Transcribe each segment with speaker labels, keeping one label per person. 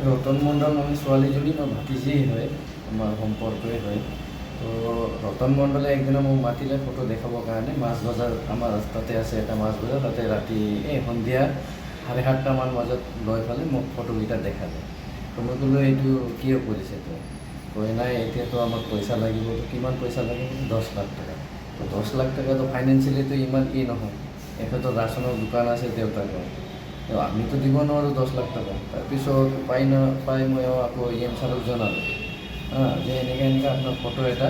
Speaker 1: ৰতন মণ্ডল মানে ছোৱালীজনী মই ভাতিজী হয়, আমাৰ সম্পৰ্কই হয়। তো ৰতন মণ্ডলে একদিনা মোক মাতিলে ফটো দেখাবৰ কাৰণে মাছ বজাৰ, আমাৰ ৰাস্তাতে আছে এটা মাছ বজাৰ, তাতে ৰাতি সন্ধিয়া 7:30মান বজাত লৈ পেলাই মোক ফটোকেইটা দেখালে। তো মই ক'লোঁ এইটো কিয় কৰিছে তো? কয় নাই এতিয়াতো আমাক পইচা লাগিব। কিমান পইচা লাগিব? 10 লাখ টকা। তো 10 লাখ টকাটো ফাইনেন্সিয়েলিতো ইমান নহয়। এখেতৰ ৰাচনৰ দোকান আছে দেউতাকৰ। আমিতো দিব নোৱাৰোঁ 10 লাখ টকা। তাৰপিছত পাই মই আকৌ EM ছাৰক জনালোঁ যে এনেকৈ আপোনাৰ ফটো এটা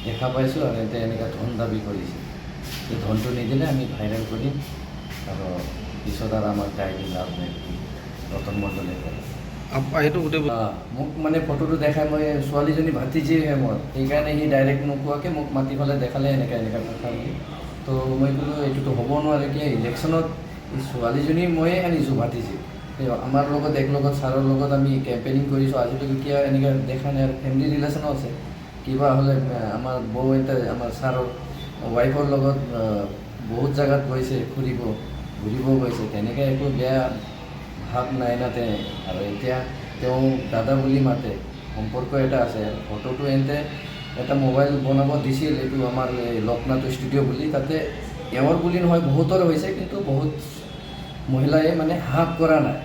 Speaker 1: দেখা পাইছোঁ আৰু এতিয়া এনেকৈ ধন দাবী কৰিছে। এই ধনটো নিদিলে আমি ভাইৰেল কৰিম আৰু পিছত আৰু আমাক দায় দি লাভ নাই, ৰতন মণ্ডলে ক'লে।
Speaker 2: সেইটো
Speaker 1: মোক মানে ফটোটো দেখাই, মই ছোৱালীজনী ভাতিজীহে মোৰ, সেইকাৰণে সি ডাইৰেক্ট নোকোৱাকৈ মোক মাতি পেলাই দেখালে এনেকৈ কথা বুলি। তো মই ক'লোঁ এইটোতো হ'ব নোৱাৰে, কি ইলেকশ্যনত ছোৱালীজনী ময়ে আনিছোঁ ভাতিজী। আমাৰ লগত একলগত ছাৰৰ লগত আমি কেম্পেইনিং কৰিছোঁ, আজিলৈকে কিয় এনেকৈ দেখা নাই। আৰু ফেমিলি ৰিলেশ্যনো আছে, কিবা হ'লে আমাৰ বৌ এটা আমাৰ ছাৰৰ ৱাইফৰ লগত বহুত জেগাত গৈছে ঘূৰিব গৈছে, তেনেকৈ একো বেয়া ভাৱ নাই না আৰু এতিয়া তেওঁ দাদা বুলি মাতে, সম্পৰ্ক এটা আছে। ফটোটো এতে এটা মোবাইল বনাব দিছিল, এইটো আমাৰ লোকনাথ ষ্টুডিঅ' বুলি, তাতে এওঁৰ বুলি নহয় বহুতৰ হৈছে, কিন্তু বহুত মহিলাই মানে হাক কৰা নাই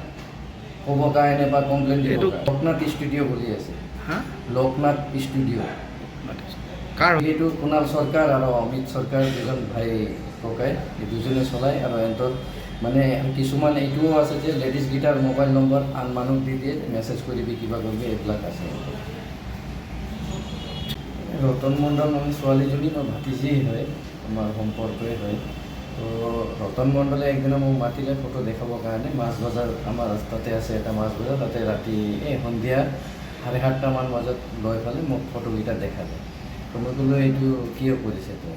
Speaker 1: ক'ব কাৰণে বা কমপ্লেইন দিব। লোকনাথ ষ্টুডিঅ' বুলি আছে, লোকনাথ ষ্টুডিঅ'। এইটো কুণাল চৰকাৰ আৰু অমিত চৰকাৰ, দুজন ভাই ককাই, এই দুজনে চলায়। আৰু এহঁতৰ মানে কিছুমান এইটোও আছে যে লেডিজকেইটাৰ মোবাইল নম্বৰ আন মানুহক দি দিয়ে, মেছেজ কৰিবি কিবা কৰিবি, এইবিলাক আছে। ৰতন মণ্ডল মানে ছোৱালীজনী মই ভাতিজী হয়, আমাৰ সম্পৰ্কই হয়। তো ৰতন মণ্ডলে একদিনা মোক মাতিলে ফটো দেখাবৰ কাৰণে মাছ বজাৰ, আমাৰ ৰাস্তাতে আছে এটা মাছ বজাৰ, তাতে ৰাতি সন্ধিয়া 7:30মান বজাত লৈ পেলাই মোক ফটোকেইটা দেখালে। তো মই ক'লোঁ এইটো কিয় কৰিছে তো?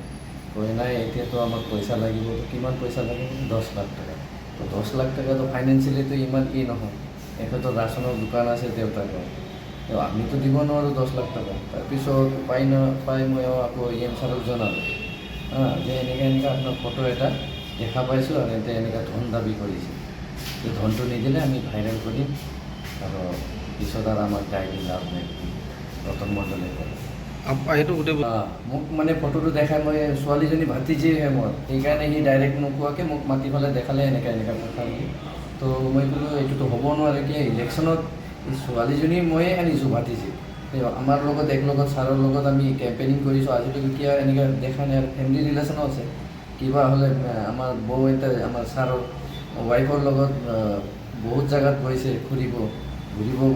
Speaker 1: কয় নাই এতিয়াতো আমাক পইচা লাগিব। কিমান পইচা লাগিব? 10 লাখ টকা। তো 10 লাখ টকাটো ফাইনেন্সিয়েলিতো ইমান নহয়। এখেতৰ ৰাচনৰ দোকান আছে দেউতাকৰ। আমিতো দিব নোৱাৰোঁ 10 লাখ টকা। তাৰপিছত পাই মই আকৌ EM ছাৰক জনালোঁ যে এনেকৈ আপোনাৰ ফটো এটা দেখা পাইছোঁ আৰু এতিয়া এনেকৈ ধন দাবী কৰিছে। এই ধনটো নিদিলে আমি ভাইৰেল কৰিম আৰু পিছত আৰু আমাক দায় দি লাভ নাই, ৰতন মণ্ডলে ক'লে। মোক মানে ফটোটো দেখাই, মই ছোৱালীজনী ভাতিজীহে মোৰ, সেইকাৰণে সি ডাইৰেক্ট নোকোৱাকৈ মোক মাতি পেলাই দেখালে এনেকৈ কথা বুলি। তো মই ক'লোঁ এইটোতো হ'ব নোৱাৰে, কি ইলেকশ্যনত ছোৱালীজনী ময়ে আনিছোঁ ভাতিজী। আমাৰ লগত একলগত ছাৰৰ লগত আমি কেম্পেইনিং কৰিছোঁ, আজিলৈকে কিয় এনেকৈ দেখা নাই। আৰু ফেমিলি ৰিলেশ্যনো আছে, কিবা হ'লে আমাৰ বৌ এটা আমাৰ ছাৰৰ ৱাইফৰ লগত বহুত জেগাত গৈছে ঘূৰিব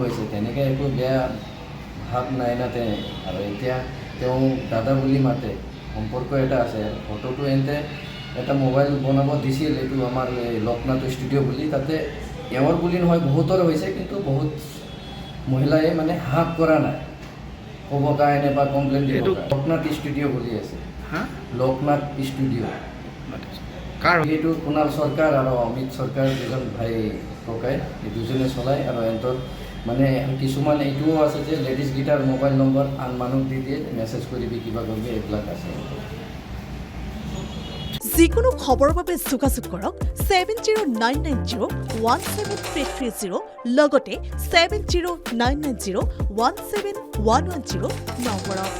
Speaker 1: গৈছে, তেনেকৈ একো বেয়া ভাৱ নাই না আৰু এতিয়া তেওঁ দাদা বুলি মাতে, সম্পৰ্ক এটা আছে। ফটোটো এতে এটা মোবাইল বনাব দিছিল, এইটো আমাৰ লোকনাথ ষ্টুডিঅ' বুলি, তাতে এওঁৰ বুলি নহয় বহুতৰ হৈছে, কিন্তু বহুত মহিলাই মানে হাক কৰা নাই ক'ব কাৰণে বা কমপ্লেইন দিব। লোকনাথ ষ্টুডিঅ' বুলি আছে, লোকনাথ ষ্টুডিঅ'। এইটো কুণাল চৰকাৰ আৰু অমিত চৰকাৰ, দুজন ভাই ককাই, এই দুজনে চলায়। আৰু এহঁতৰ মানে কিছুমান এইটোও আছে যে লেডিজকেইটাৰ মোবাইল নম্বৰ আন মানুহক দি দিয়ে, মেছেজ কৰিবি কিবা কৰিবি, এইবিলাক আছে।
Speaker 3: যিকোনো খবৰৰ বাবে যোগাযোগ কৰক 7099017330 লগতে 7099017110 নম্বৰত।